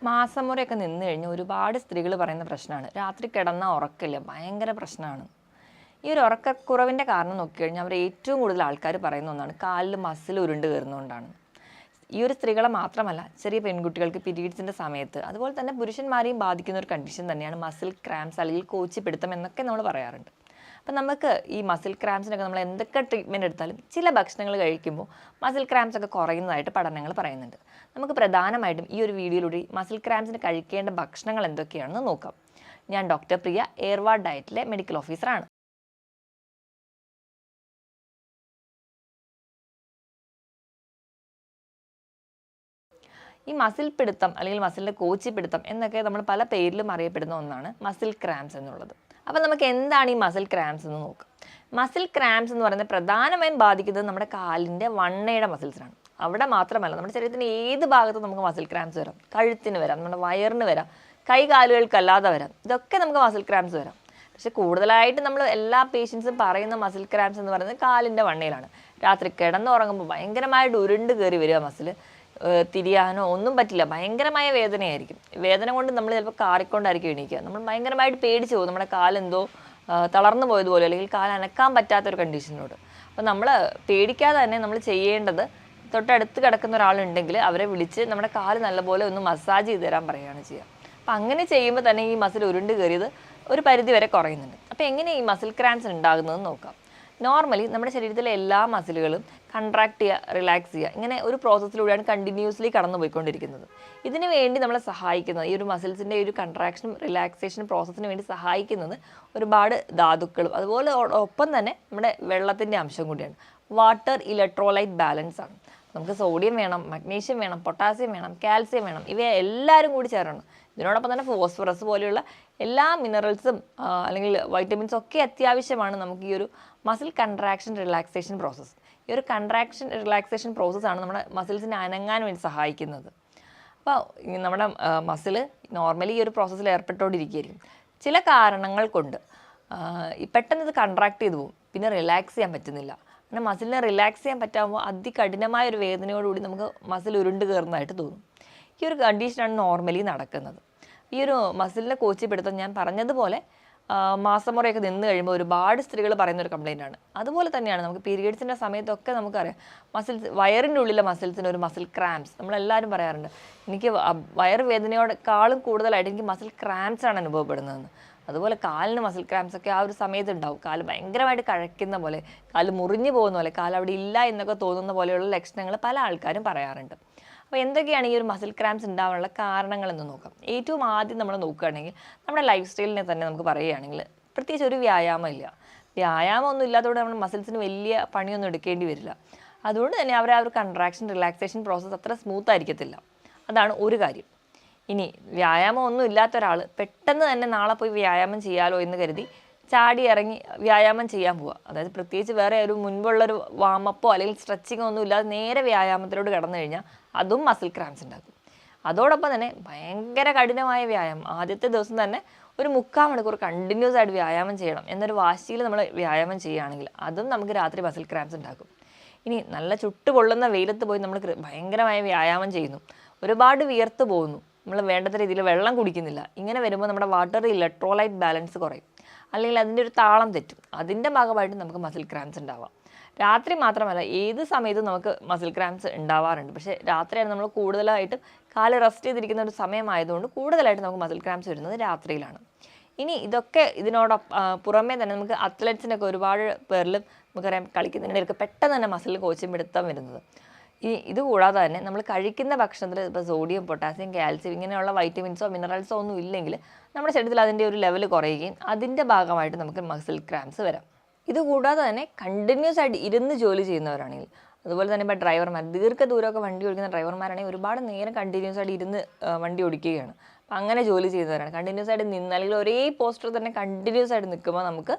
മാസം മുറയൊക്കെ നിന്ന് കഴിഞ്ഞാൽ ഒരുപാട് സ്ത്രീകൾ പറയുന്ന പ്രശ്നമാണ് രാത്രി കിടന്നാൽ ഉറക്കില്ല, ഭയങ്കര പ്രശ്നമാണ്. ഈ ഒരു ഉറക്കക്കുറവിൻ്റെ കാരണം നോക്കിക്കഴിഞ്ഞാൽ അവർ ഏറ്റവും കൂടുതൽ ആൾക്കാർ പറയുന്ന ഒന്നാണ് കാലിൽ മസിൽ ഉരുണ്ട് കയറുന്നതുകൊണ്ടാണ്. ഈ ഒരു സ്ത്രീകളെ മാത്രമല്ല, ചെറിയ പെൺകുട്ടികൾക്ക് പീരീഡ്സിൻ്റെ സമയത്ത് അതുപോലെ തന്നെ പുരുഷന്മാരെയും ബാധിക്കുന്ന ഒരു കണ്ടീഷൻ തന്നെയാണ് മസിൽ ക്രാംസ് അല്ലെങ്കിൽ കോച്ചിപ്പിടുത്തം എന്നൊക്കെ നമ്മൾ പറയാറുണ്ട്. അപ്പം നമുക്ക് ഈ മസിൽ ക്രാംസിനൊക്കെ നമ്മൾ എന്തൊക്കെ ട്രീറ്റ്മെൻറ്റ് എടുത്താലും ചില ഭക്ഷണങ്ങൾ കഴിക്കുമ്പോൾ മസിൽ ക്രാംസ് ഒക്കെ കുറയുന്നതായിട്ട് പഠനങ്ങൾ പറയുന്നുണ്ട്. നമുക്ക് പ്രധാനമായിട്ടും ഈ ഒരു വീഡിയോയിലൂടെ മസിൽ ക്രാംസിന് കഴിക്കേണ്ട ഭക്ഷണങ്ങൾ എന്തൊക്കെയാണെന്ന് നോക്കാം. ഞാൻ ഡോക്ടർ പ്രിയ, എയർവാർഡ് ഡയറ്റിലെ മെഡിക്കൽ ഓഫീസറാണ്. ഈ മസിൽ പിടുത്തം അല്ലെങ്കിൽ മസിലിൻ്റെ കോച്ചിപ്പിടുത്തം എന്നൊക്കെ നമ്മൾ പല പേരിലും അറിയപ്പെടുന്ന ഒന്നാണ് മസിൽ ക്രാംസ് എന്നുള്ളത്. അപ്പം നമുക്ക് എന്താണ് ഈ മസിൽ ക്രാംസ് എന്ന് നോക്കാം. മസിൽ ക്രാംസ് എന്ന് പറയുന്നത് പ്രധാനമായും ബാധിക്കുന്നത് നമ്മുടെ കാലിൻ്റെ വണ്ണയുടെ മസിൽസിനാണ്. അവിടെ മാത്രമല്ല, നമ്മുടെ ശരീരത്തിൻ്റെ ഏത് ഭാഗത്തും നമുക്ക് മസിൽ ക്രാംസ് വരാം. കഴുത്തിന് വരാം, നമ്മുടെ വയറിന് വരാം, കൈകാലുകൾക്കല്ലാതെ വരാം. ഇതൊക്കെ നമുക്ക് മസിൽ ക്രാംസ് വരാം. പക്ഷെ കൂടുതലായിട്ട് നമ്മൾ എല്ലാ പേഷ്യൻസും പറയുന്ന മസിൽ ക്രാംസ് എന്ന് പറയുന്നത് കാലിൻ്റെ വണ്ണയിലാണ്. രാത്രി കിടന്നുറങ്ങുമ്പോൾ ഭയങ്കരമായിട്ട് ഉരുണ്ട് കയറി വരിക മസിൽ, തിരിയാനോ ഒന്നും പറ്റില്ല, ഭയങ്കരമായ വേദനയായിരിക്കും. വേദന കൊണ്ട് നമ്മൾ ചിലപ്പോൾ കാറിക്കൊണ്ടായിരിക്കും എണീക്കുക. നമ്മൾ ഭയങ്കരമായിട്ട് പേടിച്ച് പോകും, നമ്മുടെ കാലെന്തോ തളർന്നു പോയതുപോലെ അല്ലെങ്കിൽ കാൽ അനക്കാൻ പറ്റാത്തൊരു കണ്ടീഷനോട്. അപ്പോൾ നമ്മൾ പേടിക്കാതെ തന്നെ നമ്മൾ ചെയ്യേണ്ടത്, തൊട്ടടുത്ത് കിടക്കുന്ന ഒരാളുണ്ടെങ്കിൽ അവരെ വിളിച്ച് നമ്മുടെ കാല് നല്ലപോലെ ഒന്ന് മസാജ് ചെയ്ത് തരാൻ പറയുകയാണ് ചെയ്യുക. അപ്പോൾ അങ്ങനെ ചെയ്യുമ്പോൾ തന്നെ ഈ മസിൽ ഉരുണ്ട് കയറിയത് ഒരു പരിധി വരെ കുറയുന്നുണ്ട്. അപ്പോൾ എങ്ങനെ ഈ മസിൽ ക്രാംസ് ഉണ്ടാകുന്നതെന്ന് നോക്കാം. നോർമലി നമ്മുടെ ശരീരത്തിലെ എല്ലാ മസിലുകളും കൺട്രാക്ട് ചെയ്യുക, റിലാക്സ് ചെയ്യുക, ഇങ്ങനെ ഒരു പ്രോസസ്സിലൂടെയാണ് കണ്ടിന്യൂസ്ലി കടന്നു പോയിക്കൊണ്ടിരിക്കുന്നത്. ഇതിനു വേണ്ടി നമ്മളെ സഹായിക്കുന്നത്, ഈ ഒരു മസിൽസിൻ്റെ ഒരു കൺട്രാക്ഷനും റിലാക്സേഷൻ പ്രോസസ്സിന് വേണ്ടി സഹായിക്കുന്നത് ഒരുപാട് ധാതുക്കളും അതുപോലെ ഒപ്പം തന്നെ നമ്മുടെ വെള്ളത്തിൻ്റെ അംശം കൂടിയാണ്. വാട്ടർ ഇലക്ട്രോലൈറ്റ് ബാലൻസ് ആണ്. നമുക്ക് സോഡിയം വേണം, മഗ്നീഷ്യം വേണം, പൊട്ടാസ്യം വേണം, കാൽസ്യം വേണം, ഇവയെ എല്ലാവരും കൂടി ചേരണം. ഇതിനോടൊപ്പം തന്നെ ഫോസ്ഫറസ് പോലെയുള്ള എല്ലാ മിനറൽസും അല്ലെങ്കിൽ വൈറ്റമിൻസും ഒക്കെ അത്യാവശ്യമാണ് നമുക്ക് ഈ ഒരു മസിൽ കൺട്രാക്ഷൻ റിലാക്സേഷൻ പ്രോസസ്സ്. ഈ ഒരു കൺട്രാക്ഷൻ റിലാക്സേഷൻ പ്രോസസ്സാണ് നമ്മുടെ മസിൽസിനെ അനങ്ങാൻ വേണ്ടി സഹായിക്കുന്നത്. അപ്പോൾ നമ്മുടെ മസിൽ നോർമലി ഈ ഒരു പ്രോസസ്സിൽ ഏർപ്പെട്ടുകൊണ്ടിരിക്കുകയായിരിക്കും. ചില കാരണങ്ങൾ കൊണ്ട് പെട്ടെന്ന് ഇത് കൺട്രാക്ട് ചെയ്തു പോകും, പിന്നെ റിലാക്സ് ചെയ്യാൻ പറ്റുന്നില്ല. അങ്ങനെ മസിലിനെ റിലാക്സ് ചെയ്യാൻ പറ്റാകുമ്പോൾ അതികഠിനമായ ഒരു വേദനയോടുകൂടി നമുക്ക് മസിൽ ഉരുണ്ട് കയറുന്നതായിട്ട് തോന്നും. ഈ ഒരു കണ്ടീഷനാണ് നോർമലി നടക്കുന്നത്. ഈ ഒരു മസിലിനെ കോച്ചിപ്പിടുത്തം ഞാൻ പറഞ്ഞതുപോലെ മാസം മുറയൊക്കെ നിന്ന് കഴിയുമ്പോൾ ഒരുപാട് സ്ത്രീകൾ പറയുന്ന ഒരു കംപ്ലയിൻ്റ് ആണ്. അതുപോലെ തന്നെയാണ് നമുക്ക് പീരിയഡ്സിൻ്റെ സമയത്തൊക്കെ നമുക്കറിയാം വയറിൻ്റെ ഉള്ളിലെ മസിൽസിന് ഒരു മസിൽ ക്രാംസ്. നമ്മളെല്ലാവരും പറയാറുണ്ട്, എനിക്ക് വയറുവേദനയോടെക്കാളും കൂടുതലായിട്ട് എനിക്ക് മസിൽ ക്രാംസ് ആണ് അനുഭവപ്പെടുന്നതെന്ന്. അതുപോലെ കാലിന് മസിൽ ക്രാംസ് ഒക്കെ ആ ഒരു സമയത്ത് ഉണ്ടാവും. കാല് ഭയങ്കരമായിട്ട് കഴക്കുന്ന പോലെ, കാല് മുറിഞ്ഞു പോകുന്ന പോലെ, കാല് അവിടെ ഇല്ല എന്നൊക്കെ തോന്നുന്ന പോലെയുള്ള ലക്ഷണങ്ങൾ പല ആൾക്കാരും പറയാറുണ്ട്. അപ്പോൾ എന്തൊക്കെയാണ് ഈ ഒരു മസിൽ ക്രാംസ് ഉണ്ടാവാനുള്ള കാരണങ്ങളെന്ന് നോക്കാം. ഏറ്റവും ആദ്യം നമ്മൾ നോക്കുകയാണെങ്കിൽ നമ്മുടെ ലൈഫ് സ്റ്റൈലിനെ തന്നെ നമുക്ക് പറയുകയാണെങ്കിൽ പ്രത്യേകിച്ച് ഒരു വ്യായാമം ഇല്ല. വ്യായാമം ഒന്നും ഇല്ലാത്തതുകൊണ്ട് നമ്മുടെ മസിൽസിന് വലിയ പണിയൊന്നും എടുക്കേണ്ടി വരില്ല. അതുകൊണ്ട് തന്നെ അവർ ആ ഒരു കൺട്രാക്ഷൻ റിലാക്സേഷൻ പ്രോസസ്സ് അത്ര സ്മൂത്ത് ആയിരിക്കത്തില്ല. അതാണ് ഒരു കാര്യം. ഇനി വ്യായാമം ഒന്നും ഇല്ലാത്ത ഒരാൾ പെട്ടെന്ന് തന്നെ നാളെ പോയി വ്യായാമം ചെയ്യാലോ എന്ന് കരുതി ചാടി ഇറങ്ങി വ്യായാമം ചെയ്യാൻ പോവുക, അതായത് പ്രത്യേകിച്ച് വേറെ ഒരു മുൻപുള്ളൊരു വാമപ്പോ അല്ലെങ്കിൽ സ്ട്രെച്ചിങ്ങോ ഒന്നും ഇല്ലാതെ നേരെ വ്യായാമത്തിലോട്ട് കടന്നു കഴിഞ്ഞാൽ അതും മസിൽ ക്രാംസ് ഉണ്ടാക്കും. അതോടൊപ്പം തന്നെ ഭയങ്കര കഠിനമായ വ്യായാമം, ആദ്യത്തെ ദിവസം തന്നെ ഒരു 3/4 മണിക്കൂർ കണ്ടിന്യൂസ് ആയിട്ട് വ്യായാമം ചെയ്യണം എന്നൊരു വാശിയിൽ നമ്മൾ വ്യായാമം ചെയ്യുകയാണെങ്കിൽ അതും നമുക്ക് രാത്രി മസിൽ ക്രാംസ് ഉണ്ടാക്കും. ഇനി നല്ല ചുട്ടുപൊള്ളുന്ന വെയിലത്ത് പോയി നമ്മൾ ഭയങ്കരമായ വ്യായാമം ചെയ്യുന്നു, ഒരുപാട് വിയർത്ത് പോകുന്നു, നമ്മൾ വേണ്ടത്ര രീതിയിൽ വെള്ളം കുടിക്കുന്നില്ല. ഇങ്ങനെ വരുമ്പോൾ നമ്മുടെ വാട്ടർ ഇലക്ട്രോലൈറ്റ് ബാലൻസ് കുറയും, അല്ലെങ്കിൽ അതിൻ്റെ ഒരു താളം തെറ്റും. അതിൻ്റെ ഭാഗമായിട്ട് നമുക്ക് മസിൽ ക്രാംസ് ഉണ്ടാവാം. രാത്രി മാത്രമല്ല, ഏത് സമയത്തും നമുക്ക് മസിൽ ക്രാംസ് ഉണ്ടാവാറുണ്ട്. പക്ഷേ രാത്രിയാണ് നമ്മൾ കൂടുതലായിട്ടും കാല് റെസ്റ്റ് ചെയ്തിരിക്കുന്ന ഒരു സമയമായതുകൊണ്ട് കൂടുതലായിട്ട് നമുക്ക് മസിൽ ക്രാംസ് വരുന്നത് രാത്രിയിലാണ്. ഇനി ഇതൊക്കെ പുറമേ തന്നെ നമുക്ക് അത്ലറ്റ്സിനൊക്കെ ഒരുപാട് പേരിലും നമുക്കറിയാം കളിക്കുന്നതിനിടയ്ക്ക് പെട്ടെന്ന് തന്നെ മസിൽ കോച്ചും പിടുത്തം വരുന്നത്. ഇത് കൂടാതെ തന്നെ നമ്മൾ കഴിക്കുന്ന ഭക്ഷണത്തിൽ ഇപ്പോൾ സോഡിയം, പൊട്ടാസ്യം, കാൽസ്യം ഇങ്ങനെയുള്ള വൈറ്റമിൻസോ മിനറൽസോ ഒന്നും ഇല്ലെങ്കിൽ നമ്മുടെ ശരീരത്തിൽ അതിൻ്റെ ഒരു ലെവൽ കുറയുകയും അതിൻ്റെ ഭാഗമായിട്ട് നമുക്ക് മസിൽ ക്രാംസ് വരാം. ഇതുകൂടാതെ തന്നെ കണ്ടിന്യൂസ് ആയിട്ട് ഇരുന്ന് ജോലി ചെയ്യുന്നവരാണെങ്കിൽ, അതുപോലെ തന്നെ ഇപ്പോൾ ഡ്രൈവർമാർ, ദീർഘദൂരമൊക്കെ വണ്ടി ഓടിക്കുന്ന ഡ്രൈവർമാരാണെങ്കിൽ ഒരുപാട് നേരം കണ്ടിന്യൂസ് ആയിട്ട് ഇരുന്ന് വണ്ടി ഓടിക്കുകയാണ്. അപ്പം അങ്ങനെ ജോലി ചെയ്യുന്നവരാണ്. കണ്ടിന്യൂസ് ആയിട്ട് നിന്ന് അല്ലെങ്കിൽ ഒരേ പോസ്റ്റർ തന്നെ കണ്ടിന്യൂസ് ആയിട്ട് നിൽക്കുമ്പോൾ നമുക്ക്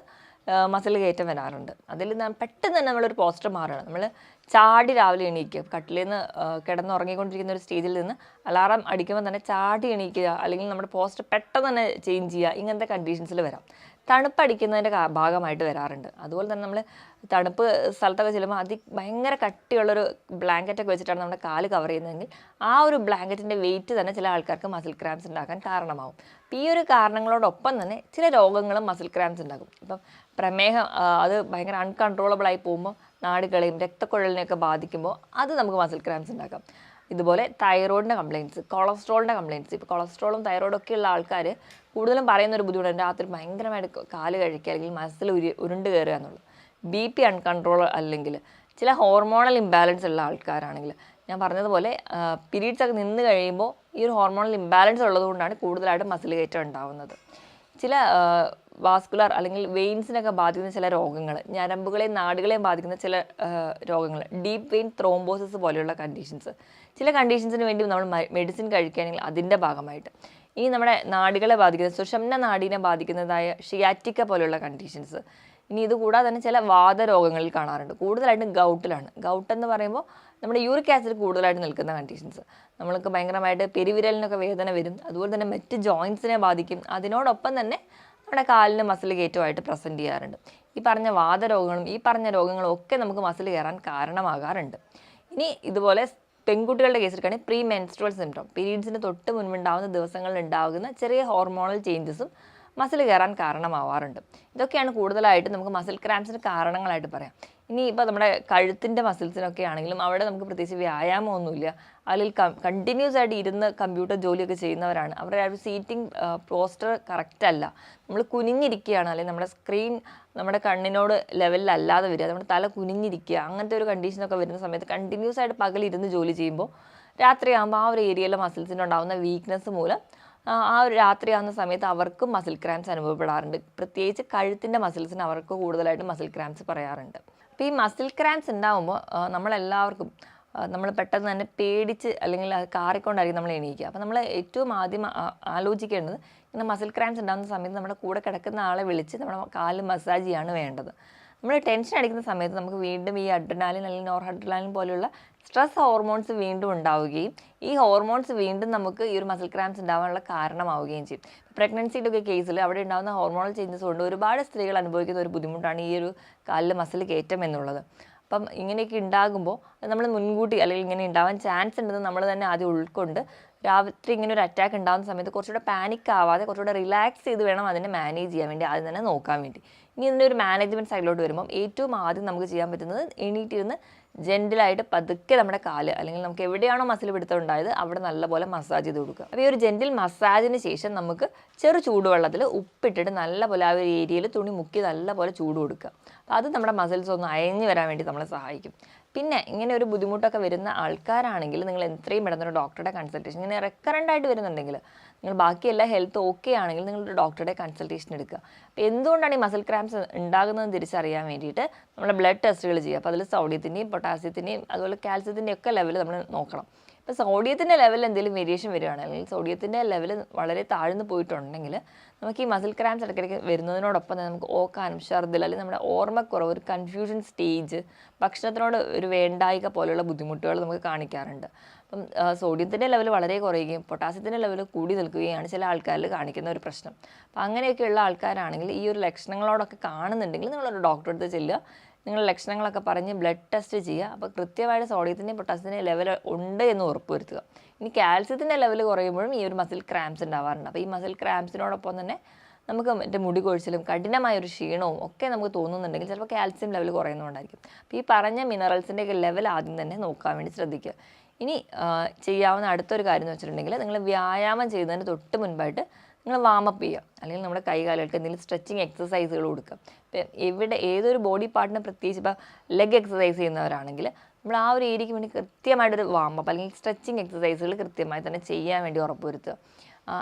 മസിൽ കയറ്റം വരാറുണ്ട്. അതിൽ പെട്ടെന്ന് തന്നെ നമ്മളൊരു പോസ്റ്റർ മാറുകയാണ്. നമ്മൾ ചാടി രാവിലെ എണീക്കുക, കട്ടിലിൽ നിന്ന് കിടന്നുറങ്ങിക്കൊണ്ടിരിക്കുന്ന ഒരു സ്റ്റേജിൽ നിന്ന് അലാറം അടിക്കുമ്പോൾ തന്നെ ചാടി എണീക്കുക, അല്ലെങ്കിൽ നമ്മുടെ പോസ്റ്റർ പെട്ടെന്ന് തന്നെ ചേഞ്ച് ചെയ്യുക, ഇങ്ങനത്തെ കണ്ടീഷൻസിൽ വരാം. തണുപ്പടിക്കുന്നതിൻ്റെ ഭാഗമായിട്ട് വരാറുണ്ട്. അതുപോലെ തന്നെ നമ്മൾ തണുപ്പ് സ്ഥലത്തൊക്കെ ചെല്ലുമ്പോൾ ഭയങ്കര കട്ടിയുള്ളൊരു ബ്ലാങ്കറ്റൊക്കെ വെച്ചിട്ടാണ് നമ്മുടെ കാല് കവർ ചെയ്യുന്നതെങ്കിൽ ആ ഒരു ബ്ലാങ്കറ്റിൻ്റെ വെയിറ്റ് തന്നെ ചില ആൾക്കാർക്ക് മസിൽ ക്രാംസ് ഉണ്ടാക്കാൻ കാരണമാവും. അപ്പോൾ ഈ ഒരു കാരണങ്ങളോടൊപ്പം തന്നെ ചില രോഗങ്ങളും മസിൽ ക്രാംസ് ഉണ്ടാകും. ഇപ്പം പ്രമേഹം അത് ഭയങ്കര അൺകൺട്രോളബിളായി പോകുമ്പോൾ നാടുകളെയും രക്തക്കുഴലിനെയൊക്കെ ബാധിക്കുമ്പോൾ അത് നമുക്ക് മസിൽ ക്രാംസ് ഉണ്ടാക്കാം. ഇതുപോലെ തൈറോയിഡിൻ്റെ കംപ്ലയിൻറ്റ്സ്, കൊളസ്ട്രോളിൻ്റെ കംപ്ലയിൻറ്റ്സ്. ഇപ്പോൾ കൊളസ്ട്രോളും തൈറോയിഡും ഒക്കെ ഉള്ള ആൾക്കാർ കൂടുതലും പറയുന്ന ഒരു ബുദ്ധിമുട്ട് രാത്രി ഭയങ്കരമായിട്ട് കാല് കഴിക്കുക അല്ലെങ്കിൽ മസിൽ ഉരുണ്ട് കയറുക എന്നുള്ളത്. BP അൺകൺട്രോൾ അല്ലെങ്കിൽ ചില ഹോർമോണൽ ഇംബാലൻസ് ഉള്ള ആൾക്കാരാണെങ്കിൽ ഞാൻ പറഞ്ഞതുപോലെ പീരീഡ്സ് ഒക്കെ നിന്ന് കഴിയുമ്പോൾ ഈ ഒരു ഹോർമോണൽ ഇംബാലൻസ് ഉള്ളതുകൊണ്ടാണ് കൂടുതലായിട്ട് മസിൽ കയറ്റം ഉണ്ടാവുന്നത്. ചില വാസ്കുലർ അല്ലെങ്കിൽ വെയിൻസിനൊക്കെ ബാധിക്കുന്ന ചില രോഗങ്ങൾ, ഞരമ്പുകളെയും നാടുകളെയും ബാധിക്കുന്ന ചില രോഗങ്ങൾ, ഡീപ്പ് വെയിൻ ത്രോംബോസിസ് പോലെയുള്ള കണ്ടീഷൻസ്. ചില കണ്ടീഷൻസിന് വേണ്ടി നമ്മൾ മെഡിസിൻ കഴിക്കുകയാണെങ്കിൽ അതിൻ്റെ ഭാഗമായിട്ട് ഈ നമ്മുടെ നാടുകളെ ബാധിക്കുന്ന സുഷുമ്ന നാഡീനെ ബാധിക്കുന്നതായ ഷിയാറ്റിക്ക പോലെയുള്ള കണ്ടീഷൻസ്. ഇനി ഇതുകൂടാതെ തന്നെ ചില വാതരോഗങ്ങളിൽ കാണാറുണ്ട്. കൂടുതലായിട്ടും ഗൗട്ടിലാണ്. ഗൗട്ട് എന്ന് പറയുമ്പോൾ നമ്മുടെ യൂറിക് ആസിഡ് കൂടുതലായിട്ട് നിൽക്കുന്ന കണ്ടീഷൻസ്. നമ്മൾക്ക് ഭയങ്കരമായിട്ട് പെരുവിരലിനൊക്കെ വേദന വരും. അതുപോലെ തന്നെ മറ്റ് ജോയിൻസിനെ ബാധിക്കും. അതിനോടൊപ്പം തന്നെ നമ്മുടെ കാലിന് മസിൽ കയറ്റമായിട്ട് പ്രസൻറ്റ് ചെയ്യാറുണ്ട്. ഈ പറഞ്ഞ വാതരോഗങ്ങളും ഈ പറഞ്ഞ രോഗങ്ങളും ഒക്കെ നമുക്ക് മസിൽ കയറാൻ കാരണമാകാറുണ്ട്. ഇനി ഇതുപോലെ പെൺകുട്ടികളുടെ കേസിലെടുക്കുകയാണെങ്കിൽ പ്രീ മെൻസ്ട്രുവൽ സിംപ്റ്റം, പീരീഡ്സിന് തൊട്ട് മുൻപുണ്ടാകുന്ന ദിവസങ്ങളിൽ ഉണ്ടാകുന്ന ചെറിയ ഹോർമോണൽ ചേഞ്ചസും മസിൽ കയറാൻ കാരണമാവാറുണ്ട്. ഇതൊക്കെയാണ് കൂടുതലായിട്ട് നമുക്ക് മസിൽ ക്രാംസിന് കാരണങ്ങളായിട്ട് പറയാം. ഇനി ഇപ്പോൾ നമ്മുടെ കഴുത്തിൻ്റെ മസിൽസിനൊക്കെ ആണെങ്കിലും അവിടെ നമുക്ക് പ്രത്യേകിച്ച് വ്യായാമമൊന്നുമില്ല. അതിൽ കണ്ടിന്യൂസ് ആയിട്ട് ഇരുന്ന് കമ്പ്യൂട്ടർ ജോലിയൊക്കെ ചെയ്യുന്നവരാണ്. അവരുടെ ആ ഒരു സീറ്റിംഗ് പോസ്റ്റർ കറക്റ്റ് അല്ല. നമ്മൾ കുനിഞ്ഞിരിക്കുകയാണ്, അല്ലെങ്കിൽ നമ്മുടെ സ്ക്രീൻ നമ്മുടെ കണ്ണിനോട് ലെവലിലല്ലാതെ വരിക, നമ്മുടെ തല കുനിഞ്ഞിരിക്കുക, അങ്ങനത്തെ ഒരു കണ്ടീഷനൊക്കെ വരുന്ന സമയത്ത് കണ്ടിന്യൂസ് ആയിട്ട് പകലിരുന്ന് ജോലി ചെയ്യുമ്പോൾ രാത്രിയാകുമ്പോൾ ആ ഒരു ഏരിയയിലെ മസിൽസിനുണ്ടാകുന്ന വീക്ക്നെസ് മൂലം ആ ഒരു രാത്രിയാകുന്ന സമയത്ത് അവർക്കും മസിൽ ക്രാംസ് അനുഭവപ്പെടാറുണ്ട്. പ്രത്യേകിച്ച് കഴുത്തിൻ്റെ മസിൽസിന് അവർക്ക് കൂടുതലായിട്ട് മസിൽ ക്രാംസ് പറയാറുണ്ട്. അപ്പോൾ ഈ മസിൽ ക്രാംസ് ഉണ്ടാകുമ്പോൾ നമ്മളെല്ലാവർക്കും നമ്മൾ പെട്ടെന്ന് തന്നെ പേടിച്ച് അല്ലെങ്കിൽ അത് കാറിക്കൊണ്ടായിരിക്കും നമ്മൾ എണീക്കുക. അപ്പോൾ നമ്മൾ ഏറ്റവും ആദ്യം ആലോചിക്കേണ്ടത് ഇങ്ങനെ മസിൽ ക്രാംസ് ഉണ്ടാകുന്ന സമയത്ത് നമ്മുടെ കൂടെ കിടക്കുന്ന ആളെ വിളിച്ച് നമ്മുടെ കാല് മസാജ് ചെയ്യാണ് വേണ്ടത്. നമ്മൾ ടെൻഷൻ അടിക്കുന്ന സമയത്ത് നമുക്ക് വീണ്ടും ഈ അഡ്രിനാലിൻ അല്ലെങ്കിൽ നോർ അഡ്രിനാലിൻ പോലെയുള്ള സ്ട്രെസ് ഹോർമോൺസ് വീണ്ടും ഉണ്ടാവുകയും ഈ ഹോർമോൺസ് വീണ്ടും നമുക്ക് ഈ ഒരു മസിൽ ക്രാംസ് ഉണ്ടാകാനുള്ള കാരണമാവുകയും ചെയ്യും. പ്രഗ്നൻസിയുടെ ഒക്കെ കേസിൽ അവിടെ ഉണ്ടാകുന്ന ഹോർമോണൽ ചേഞ്ചസ് കൊണ്ട് ഒരുപാട് സ്ത്രീകൾ അനുഭവിക്കുന്ന ഒരു ബുദ്ധിമുട്ടാണ് ഈ ഒരു കാലിൽ മസിൽ കയറ്റം എന്നുള്ളത്. അപ്പം ഇങ്ങനെയൊക്കെ ഉണ്ടാകുമ്പോൾ നമ്മൾ മുൻകൂട്ടി അല്ലെങ്കിൽ ഇങ്ങനെ ഉണ്ടാവാൻ ചാൻസ് ഉണ്ടെന്ന് നമ്മൾ തന്നെ ആദ്യം ഉൾക്കൊണ്ട് രാത്രി ഇങ്ങനെ ഒരു അറ്റാക്ക് ഉണ്ടാകുന്ന സമയത്ത് കുറച്ചുകൂടെ പാനിക് ആവാതെ കുറച്ചുകൂടെ റിലാക്സ് ചെയ്ത് വേണം അതിനെ മാനേജ് ചെയ്യാൻ വേണ്ടി, ആദ്യം തന്നെ നോക്കാൻ വേണ്ടി. ഇനി ഇതിൻ്റെ ഒരു മാനേജ്മെൻറ്റ് സൈഡിലോട്ട് വരുമ്പം ഏറ്റവും ആദ്യം നമുക്ക് ചെയ്യാൻ പറ്റുന്നത് എണീറ്റിരുന്ന് ജെൻറ്റിലായിട്ട് പതുക്കെ നമ്മുടെ കാല് അല്ലെങ്കിൽ നമുക്ക് എവിടെയാണോ മസിൽ പിടുത്തം ഉണ്ടായത് അവിടെ നല്ലപോലെ മസാജ് ചെയ്ത് കൊടുക്കുക. അപ്പോൾ ഈ ഒരു ജെൻറ്റിൽ മസാജിന് ശേഷം നമുക്ക് ചെറു ചൂടുവെള്ളത്തിൽ ഉപ്പിട്ടിട്ട് നല്ലപോലെ ആ ഒരു ഏരിയയിൽ തുണി മുക്കി നല്ലപോലെ ചൂട് കൊടുക്കുക. അപ്പോൾ അത് നമ്മുടെ മസിൽസ് ഒന്ന് അയഞ്ഞു വരാൻ വേണ്ടി നമ്മളെ സഹായിക്കും. പിന്നെ ഇങ്ങനെ ഒരു ബുദ്ധിമുട്ടൊക്കെ വരുന്ന ആൾക്കാരാണെങ്കിൽ നിങ്ങൾ എത്രയും പെട്ടെന്ന് ഒരു ഡോക്ടറുടെ കൺസൾട്ടേഷൻ, ഇങ്ങനെ റെക്കറൻ്റ് ആയിട്ട് വരുന്നുണ്ടെങ്കിൽ നിങ്ങൾ ബാക്കിയെല്ലാം ഹെൽത്ത് ഓക്കെ ആണെങ്കിൽ നിങ്ങളൊരു ഡോക്ടറുടെ കൺസൾട്ടേഷൻ എടുക്കുക. അപ്പോൾ എന്തുകൊണ്ടാണ് ഈ മസിൽ ക്രാംസ് ഉണ്ടാകുന്നതെന്ന് തിരിച്ചറിയാൻ വേണ്ടിയിട്ട് നമ്മൾ ബ്ലഡ് ടെസ്റ്റുകൾ ചെയ്യുക. അപ്പോൾ അതിൽ സോഡിയത്തിൻ്റെയും പൊട്ടാസ്യത്തിൻ്റെയും അതുപോലെ കാൽസ്യത്തിൻ്റെയും ഒക്കെ ലെവൽ നമ്മൾ നോക്കണം. ഇപ്പോൾ സോഡിയത്തിൻ്റെ ലെവലിൽ എന്തെങ്കിലും വേരിയേഷൻ വരികയാണ് അല്ലെങ്കിൽ സോഡിയത്തിൻ്റെ ലെവൽ വളരെ താഴ്ന്നു പോയിട്ടുണ്ടെങ്കിൽ നമുക്ക് ഈ മസിൽ ക്രാംസ് ഇടയ്ക്കിടയ്ക്ക് വരുന്നതിനോടൊപ്പം തന്നെ നമുക്ക് ഓക്കാനും ഛർദ്ദിൽ അല്ലെങ്കിൽ നമ്മുടെ ഓർമ്മക്കുറവ്, ഒരു കൺഫ്യൂഷൻ സ്റ്റേജ്, ഭക്ഷണത്തിനോട് ഒരു വേണ്ടായിക പോലെയുള്ള ബുദ്ധിമുട്ടുകൾ നമുക്ക് കാണിക്കാറുണ്ട്. അപ്പം സോഡിയത്തിൻ്റെ ലെവൽ വളരെ കുറയുകയും പൊട്ടാസ്യത്തിൻ്റെ ലെവൽ കൂടി നിൽക്കുകയാണ് ചില ആൾക്കാരിൽ കാണിക്കുന്ന ഒരു പ്രശ്നം. അപ്പോൾ അങ്ങനെയൊക്കെയുള്ള ആൾക്കാരാണെങ്കിൽ ഈ ഒരു ലക്ഷണങ്ങളോടൊക്കെ കാണുന്നുണ്ടെങ്കിൽ നിങ്ങളൊരു ഡോക്ടറെ അടുത്ത് ചെല്ലുക, നിങ്ങളുടെ ലക്ഷണങ്ങളൊക്കെ പറഞ്ഞ് ബ്ലഡ് ടെസ്റ്റ് ചെയ്യുക. അപ്പോൾ കൃത്യമായിട്ട് സോഡിയത്തിൻ്റെയും പൊട്ടാസ്യത്തിൻ്റെയും ലെവൽ ഉണ്ട് എന്ന് ഉറപ്പുവരുത്തുക. ഇനി കാൽസ്യത്തിൻ്റെ ലെവൽ കുറയുമ്പോഴും ഈ ഒരു മസിൽ ക്രാംസ് ഉണ്ടാവാറുണ്ട്. അപ്പോൾ ഈ മസിൽ ക്രാംസിനോടൊപ്പം തന്നെ നമുക്ക് മറ്റേ മുടി കൊഴിച്ചിലും കഠിനമായൊരു ക്ഷീണവും ഒക്കെ നമുക്ക് തോന്നുന്നുണ്ടെങ്കിൽ ചിലപ്പോൾ കാൽസ്യം ലെവൽ കുറയുന്നതുകൊണ്ടായിരിക്കും. അപ്പോൾ ഈ പറഞ്ഞ മിനറൽസിൻ്റെയൊക്കെ ലെവൽ ആദ്യം തന്നെ നോക്കാൻ വേണ്ടി ശ്രദ്ധിക്കുക. ഇനി ചെയ്യാവുന്ന അടുത്തൊരു കാര്യം എന്ന് വെച്ചിട്ടുണ്ടെങ്കിൽ നിങ്ങൾ വ്യായാമം ചെയ്യുന്നതിന് തൊട്ട് മുൻപായിട്ട് നിങ്ങൾ വാമപ്പ് ചെയ്യുക, അല്ലെങ്കിൽ നമ്മുടെ കൈകാലുകൾക്ക് എന്തെങ്കിലും സ്ട്രെച്ചിങ് എക്സസൈസുകൾ കൊടുക്കുക. ഇപ്പം ഏതൊരു ബോഡി പാർട്ടിന് പ്രത്യേകിച്ച് ഇപ്പോൾ ലെഗ് എക്സസൈസ് ചെയ്യുന്നവരാണെങ്കിൽ നമ്മൾ ആ ഒരു ഏരിയയ്ക്ക് വേണ്ടി കൃത്യമായിട്ടൊരു വാമപ്പ് അല്ലെങ്കിൽ സ്ട്രെച്ചിങ് എക്സസൈസുകൾ കൃത്യമായി തന്നെ ചെയ്യാൻ വേണ്ടി ഉറപ്പുവരുത്തുക.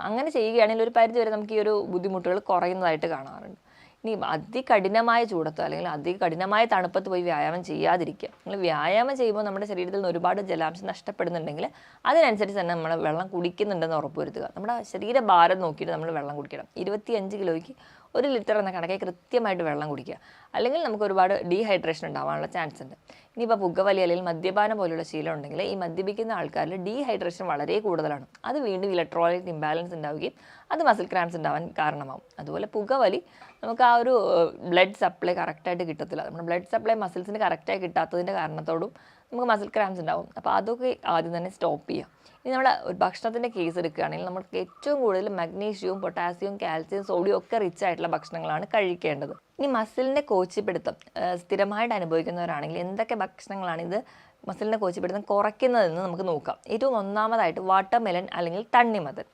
അങ്ങനെ ചെയ്യുകയാണെങ്കിൽ ഒരു പരിധി വരെ നമുക്ക് ഈ ഒരു ബുദ്ധിമുട്ടുകൾ കുറയുന്നതായിട്ട് കാണാറുണ്ട്. ഇനി അതികഠിനമായ ചൂടത്തോ അല്ലെങ്കിൽ അതികഠിനമായ തണുപ്പത്ത് പോയി വ്യായാമം ചെയ്യാതിരിക്കുക. നിങ്ങൾ വ്യായാമം ചെയ്യുമ്പോൾ നമ്മുടെ ശരീരത്തിൽ നിന്ന് ഒരുപാട് ജലാംശം നഷ്ടപ്പെടുന്നുണ്ടെങ്കിൽ അതിനനുസരിച്ച് തന്നെ നമ്മൾ വെള്ളം കുടിക്കുന്നുണ്ടെന്ന് ഉറപ്പുവരുത്തുക. നമ്മുടെ ശരീരഭാരം നോക്കിയിട്ട് നമ്മൾ വെള്ളം കുടിക്കണം. 25 കിലോയ്ക്ക് 1 ലിറ്റർ എന്ന കണക്കെ കൃത്യമായിട്ട് വെള്ളം കുടിക്കുക. അല്ലെങ്കിൽ നമുക്ക് ഒരുപാട് ഡീഹൈഡ്രേഷൻ ഉണ്ടാവാനുള്ള ചാൻസ് ഉണ്ട്. ഇനിയിപ്പോൾ പുകവലി അല്ലെങ്കിൽ മദ്യപാനം പോലുള്ള ശീലം ഉണ്ടെങ്കിൽ ഈ മദ്യപിക്കുന്ന ആൾക്കാരിൽ ഡീഹൈഡ്രേഷൻ വളരെ കൂടുതലാണ്. അത് വീണ്ടും ഇലക്ട്രോലൈറ്റ് ഇംബാലൻസ് ഉണ്ടാവുകയും അത് മസിൽ ക്രാംസ് ഉണ്ടാവാൻ കാരണമാവും. അതുപോലെ പുകവലി നമുക്ക് ആ ഒരു ബ്ലഡ് സപ്ലൈ കറക്റ്റായിട്ട് കിട്ടത്തില്ല. നമ്മുടെ ബ്ലഡ് സപ്ലൈ മസിൽസിന് കറക്റ്റായി കിട്ടാത്തതിൻ്റെ കാരണത്തോടും നമുക്ക് മസിൽ ക്രാംസ് ഉണ്ടാവും. അപ്പോൾ അതൊക്കെ ആദ്യം തന്നെ സ്റ്റോപ്പ് ചെയ്യാം. ഇനി നമ്മുടെ ഒരു ഭക്ഷണത്തിൻ്റെ കേസ് എടുക്കുകയാണെങ്കിൽ നമുക്ക് ഏറ്റവും കൂടുതൽ മഗ്നീഷ്യവും പൊട്ടാസ്യവും കാൽസ്യവും സോഡിയം ഒക്കെ റിച്ച് ആയിട്ടുള്ള ഭക്ഷണങ്ങളാണ് കഴിക്കേണ്ടത്. ഇനി മസിലിൻ്റെ കോച്ചിപ്പിടുത്തം സ്ഥിരമായിട്ട് അനുഭവിക്കുന്നവരാണെങ്കിൽ എന്തൊക്കെ ഭക്ഷണങ്ങളാണ് ഇത് മസിലിൻ്റെ കോച്ചിപ്പിടുത്തം കുറയ്ക്കുന്നതെന്ന് നമുക്ക് നോക്കാം. ഏറ്റവും ഒന്നാമതായിട്ട് വാട്ടർ മെലൺ അല്ലെങ്കിൽ തണ്ണിമത്തൻ.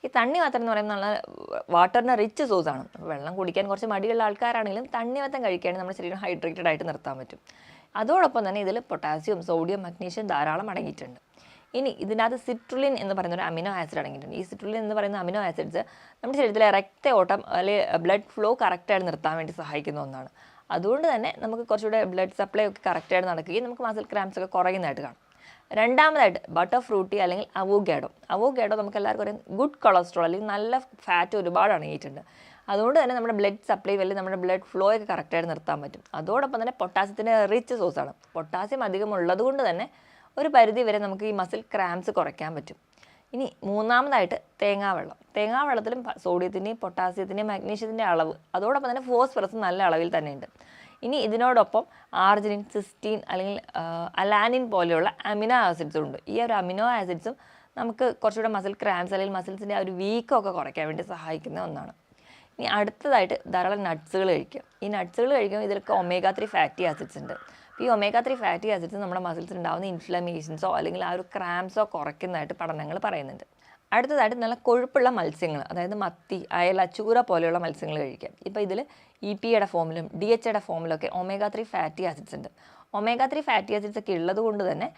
ഈ തണ്ണിമത്തൻ എന്ന് പറയുന്നത് നല്ല വാട്ടറിന് റിച്ച് സോഴ്സാണ്. വെള്ളം കുടിക്കാൻ കുറച്ച് മടിയുള്ള ആൾക്കാരാണെങ്കിലും തണ്ണിമത്തൻ കഴിക്കുകയാണെങ്കിൽ നമ്മുടെ ശരീരം ഹൈഡ്രേറ്റഡ് ആയിട്ട് നിർത്താൻ പറ്റും. അതോടൊപ്പം തന്നെ ഇതിൽ പൊട്ടാസ്യം, സോഡിയം, മഗ്നീഷ്യം ധാരാളം അടങ്ങിയിട്ടുണ്ട്. ഇനി ഇതിനകത്ത് സിട്രുലിൻ എന്ന് പറയുന്ന ഒരു അമിനോ ആസിഡ് അടങ്ങിയിട്ടുണ്ട്. ഈ സിട്രുലിൻ എന്ന് പറയുന്ന അമിനോ ആസിഡ്സ് നമ്മുടെ ശരീരത്തിലെ രക്തയോട്ടം അല്ലെങ്കിൽ ബ്ലഡ് ഫ്ലോ കറക്റ്റായിട്ട് നിർത്താൻ വേണ്ടി സഹായിക്കുന്ന ഒന്നാണ്. അതുകൊണ്ട് തന്നെ നമുക്ക് കുറച്ചുകൂടെ ബ്ലഡ് സപ്ലൈ ഒക്കെ കറക്റ്റായിട്ട് നടക്കുകയും നമുക്ക് മസിൽ ക്രാംസ് ഒക്കെ കുറയുന്നതായിട്ട് കാണും. രണ്ടാമതായിട്ട് ബട്ടർ ഫ്രൂട്ടി അല്ലെങ്കിൽ അവോഗാഡോ. അവോഗാഡോ നമുക്ക് എല്ലാവർക്കും അറിയാം ഗുഡ് കൊളസ്ട്രോൾ അല്ലെങ്കിൽ നല്ല ഫാറ്റ് ഒരുപാട് അടങ്ങിയിട്ടുണ്ട്. അതുകൊണ്ട് തന്നെ നമ്മുടെ ബ്ലഡ് സപ്ലൈ അല്ലെങ്കിൽ നമ്മുടെ ബ്ലഡ് ഫ്ലോ ഒക്കെ കറക്റ്റായിട്ട് നിർത്താൻ പറ്റും. അതോടൊപ്പം തന്നെ പൊട്ടാസ്യത്തിൻ്റെ റിച്ച് സോഴ്സാണ്. പൊട്ടാസ്യം അധികം ഉള്ളതുകൊണ്ട് തന്നെ ഒരു പരിധി വരെ നമുക്ക് ഈ മസിൽ ക്രാംസ് കുറയ്ക്കാൻ പറ്റും. ഇനി മൂന്നാമതായിട്ട് തേങ്ങാവെള്ളം. തേങ്ങാവെള്ളത്തിലും സോഡിയത്തിൻ്റെയും പൊട്ടാസ്യത്തിൻ്റെയും മഗ്നീഷ്യത്തിൻ്റെ അളവ് അതോടൊപ്പം തന്നെ ഫോസ്ഫറസ് നല്ല അളവിൽ തന്നെയുണ്ട്. ഇനി ഇതിനോടൊപ്പം ആർജിനിൻ, സിസ്റ്റീൻ അല്ലെങ്കിൽ അലാനിൻ പോലെയുള്ള അമിനോ ആസിഡ്സും ഉണ്ട്. ഈ ഒരു അമിനോ ആസിഡ്സും നമുക്ക് കുറച്ചുകൂടെ മസിൽ ക്രാംസ് അല്ലെങ്കിൽ മസിൽസിൻ്റെ ആ ഒരു വീക്കൊക്കെ കുറയ്ക്കാൻ വേണ്ടി സഹായിക്കുന്ന ഒന്നാണ്. ഇനി അടുത്തതായിട്ട് ധാരാളം നട്ട്സുകൾ കഴിക്കുക. ഈ നട്ട്സുകൾ കഴിക്കുമ്പോൾ ഇതിലൊക്കെ ഒമേഗ 3 ഫാറ്റി ആസിഡ്സ് ഉണ്ട്. ഈ ഒമേഗ 3 ഫാറ്റി ആസിഡ്സ് നമ്മുടെ മസിൽസിൽ ഉണ്ടാകുന്ന ഇൻഫ്ലമേഷൻസോ അല്ലെങ്കിൽ ആ ഒരു ക്രാംസോ കുറയ്ക്കുന്നതായിട്ട് പഠനങ്ങൾ പറയുന്നുണ്ട്. അടുത്തതായിട്ട് നല്ല കൊഴുപ്പുള്ള മത്സ്യങ്ങൾ, അതായത് മത്തി, അയല, ചൂര പോലെയുള്ള മത്സ്യങ്ങൾ കഴിക്കാം. ഇപ്പോൾ ഇതിൽ EPAയുടെ ഫോമിലും DHAയുടെ ഫോമിലൊക്കെ ഒമേഗ 3 ഫാറ്റി ആസിഡ്സ് ഉണ്ട്. ഒമേഗ 3 ഫാറ്റി ആസിഡ്സ് ഒക്കെ ഉള്ളത് കൊണ്ട് തന്നെ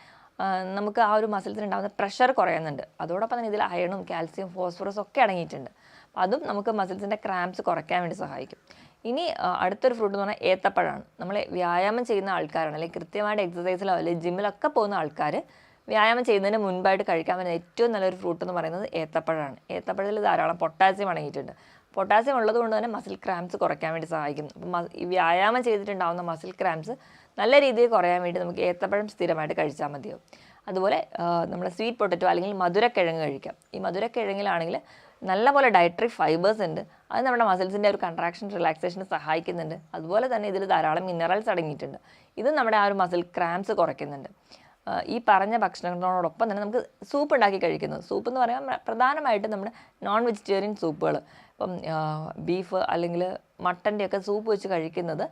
നമുക്ക് ആ ഒരു മസിൽസിന് ഉണ്ടാകുന്ന പ്രഷർ കുറയുന്നുണ്ട്. അതോടൊപ്പം തന്നെ ഇതിൽ അയണും കാൽസ്യം, ഫോസ്ഫറസും ഒക്കെ അടങ്ങിയിട്ടുണ്ട്. അതും നമുക്ക് മസിൽസിൻ്റെ ക്രാംസ് കുറയ്ക്കാൻ വേണ്ടി സഹായിക്കും. ഇനി അടുത്തൊരു ഫ്രൂട്ട് എന്ന് പറഞ്ഞാൽ ഏത്തപ്പഴമാണ്. നമ്മൾ വ്യായാമം ചെയ്യുന്ന ആൾക്കാരാണ് അല്ലെങ്കിൽ കൃത്യമായിട്ട് എക്സസൈസിലോ അല്ലെങ്കിൽ ജിമ്മിലൊക്കെ പോകുന്ന ആൾക്കാർ വ്യായാമം ചെയ്യുന്നതിന് മുൻപായിട്ട് കഴിക്കാൻ പറ്റുന്ന ഏറ്റവും നല്ലൊരു ഫ്രൂട്ട് എന്ന് പറയുന്നത് ഏത്തപ്പഴമാണ്. ഏത്തപ്പഴത്തിൽ ധാരാളം പൊട്ടാസ്യം അടങ്ങിയിട്ടുണ്ട്. പൊട്ടാസ്യം ഉള്ളത് കൊണ്ട് തന്നെ മസിൽ ക്രാംസ് കുറയ്ക്കാൻ വേണ്ടി സഹായിക്കും. അപ്പം ഈ വ്യായാമം ചെയ്തിട്ടുണ്ടാകുന്ന മസിൽ ക്രാംസ് നല്ല രീതിയിൽ കുറയാൻ വേണ്ടി നമുക്ക് ഏത്തപ്പഴം സ്ഥിരമായിട്ട് കഴിച്ചാൽ മതിയാവും. അതുപോലെ നമ്മൾ സ്വീറ്റ് പൊട്ടറ്റോ അല്ലെങ്കിൽ മധുരക്കിഴങ്ങ് കഴിക്കാം. ഈ മധുരക്കിഴങ്ങിലാണെങ്കിൽ നല്ലപോലെ ഡയറ്ററി ഫൈബേഴ്സ് ഉണ്ട്. അത് നമ്മുടെ മസിൽസിൻ്റെ ഒരു കൺട്രാക്ഷൻ റിലാക്സേഷന് സഹായിക്കുന്നുണ്ട്. അതുപോലെ തന്നെ ഇതിൽ ധാരാളം മിനറൽസ് അടങ്ങിയിട്ടുണ്ട്. ഇത് നമ്മുടെ ആ ഒരു മസിൽ ക്രാംസ് കുറയ്ക്കുന്നുണ്ട്. ഈ പറഞ്ഞ ഭക്ഷണങ്ങളോടൊപ്പം തന്നെ നമുക്ക് സൂപ്പ് ഉണ്ടാക്കി കഴിക്കുന്നത്. സൂപ്പ് എന്ന് പറയുമ്പോൾ പ്രധാനമായിട്ടും നമ്മുടെ നോൺ വെജിറ്റേറിയൻ സൂപ്പുകൾ, ഇപ്പം ബീഫ് അല്ലെങ്കിൽ മട്ടൻ്റെയൊക്കെ സൂപ്പ് വെച്ച് കഴിക്കുന്നത്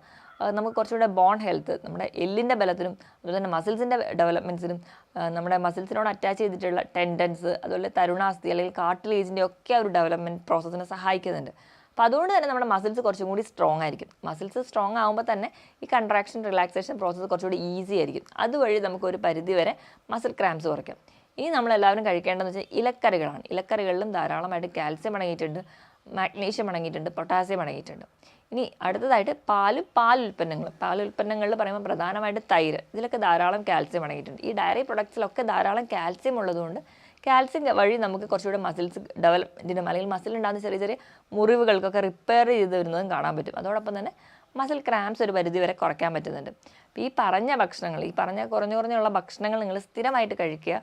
നമുക്ക് കുറച്ചുകൂടെ ബോൺ ഹെൽത്ത്, നമ്മുടെ എല്ലിൻ്റെ ബലത്തിനും അതുപോലെ തന്നെ മസിൽസിൻ്റെ ഡെവലപ്മെൻറ്റ്സിനും നമ്മുടെ മസിൽസിനോട് അറ്റാച്ച് ചെയ്തിട്ടുള്ള ടെൻഡൻസ് അതുപോലെ തരുണാസ്ഥി അല്ലെങ്കിൽ കാർട്ടിലേജിൻ്റെ ഒക്കെ ഒരു ഡെവലപ്മെൻറ്റ് പ്രോസസ്സിനെ സഹായിക്കുന്നുണ്ട്. അപ്പോൾ അതുകൊണ്ട് തന്നെ നമ്മുടെ മസിൽസ് കുറച്ചും കൂടി സ്ട്രോങ് ആയിരിക്കും. മസിൽസ് സ്ട്രോങ് ആകുമ്പോൾ തന്നെ ഈ കൺട്രാക്ഷൻ റിലാക്സേഷൻ പ്രോസസ്സ് കുറച്ചുകൂടി ഈസി ആയിരിക്കും. അതുവഴി നമുക്ക് ഒരു പരിധി വരെ മസിൽ ക്രാംസ് കുറയ്ക്കാം. ഇനി നമ്മളെല്ലാവരും കഴിക്കേണ്ടതെന്ന് വെച്ചാൽ ഇലക്കറികളാണ്. ഇലക്കറികളിലും ധാരാളമായിട്ട് കാൽസ്യം അടങ്ങിയിട്ടുണ്ട്, മാഗ്നീഷ്യം അടങ്ങിയിട്ടുണ്ട്, പൊട്ടാസ്യം അടങ്ങിയിട്ടുണ്ട്. ഇനി അടുത്തതായിട്ട് പാലുൽപ്പന്നങ്ങളിൽ പറയുമ്പോൾ പ്രധാനമായിട്ട് തൈര്, ഇതിലൊക്കെ ധാരാളം കാൽസ്യം അടങ്ങിയിട്ടുണ്ട്. ഈ ഡയറി പ്രൊഡക്ട്സിലൊക്കെ ധാരാളം കാൽസ്യം ഉള്ളതുകൊണ്ട് കാൽസ്യം വഴി നമുക്ക് കുറച്ചുകൂടെ മസിൽസ് ഡെവലപ്മെൻറ്റിനും അല്ലെങ്കിൽ മസിലുണ്ടാകുന്ന ചെറിയ ചെറിയ മുറിവുകൾക്കൊക്കെ റിപ്പയർ ചെയ്ത് വരുന്നതും കാണാൻ പറ്റും. അതോടൊപ്പം തന്നെ മസിൽ ക്രാംസ് ഒരു പരിധി വരെ കുറയ്ക്കാൻ പറ്റുന്നുണ്ട്. അപ്പോൾ ഈ പറഞ്ഞ ഭക്ഷണങ്ങൾ, ഈ പറഞ്ഞ കുറഞ്ഞുള്ള ഭക്ഷണങ്ങൾ നിങ്ങൾ സ്ഥിരമായിട്ട് കഴിക്കുക.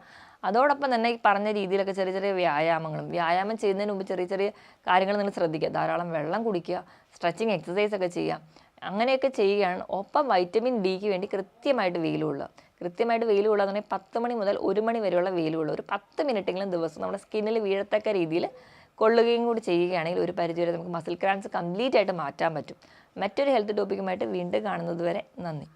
അതോടൊപ്പം തന്നെ ഈ പറഞ്ഞ രീതിയിലൊക്കെ ചെറിയ ചെറിയ വ്യായാമം ചെയ്യുന്നതിന് മുമ്പ് ചെറിയ ചെറിയ കാര്യങ്ങൾ നിങ്ങൾ ശ്രദ്ധിക്കുക. ധാരാളം വെള്ളം കുടിക്കുക, സ്ട്രെച്ചിങ് എക്സസൈസ് ഒക്കെ ചെയ്യുക. അങ്ങനെയൊക്കെ ചെയ്യുകയാണ്. ഒപ്പം വൈറ്റമിൻ ഡിക്ക് വേണ്ടി കൃത്യമായിട്ട് വെയിൽ കൊള്ളുക. കൃത്യമായിട്ട് വെയിൽ കൊള്ളുക 10 മണി മുതൽ 1 മണി വരെയുള്ള വെയിൽ കൊള്ളുക. ഒരു 10 മിനിറ്റെങ്കിലും ദിവസം നമ്മുടെ സ്കിന്നിൽ വീഴത്തക്ക രീതിയിൽ കൊള്ളുകയും കൂടി ചെയ്യുകയാണെങ്കിൽ ഒരു പരിധി വരെ നമുക്ക് മസിൽ ക്രാംസ് കംപ്ലീറ്റ് ആയിട്ട് മാറ്റാൻ പറ്റും. മറ്റൊരു ഹെൽത്ത് ടോപ്പിക്കുമായിട്ട് വീണ്ടും കാണുന്നത് വരെ നന്ദി.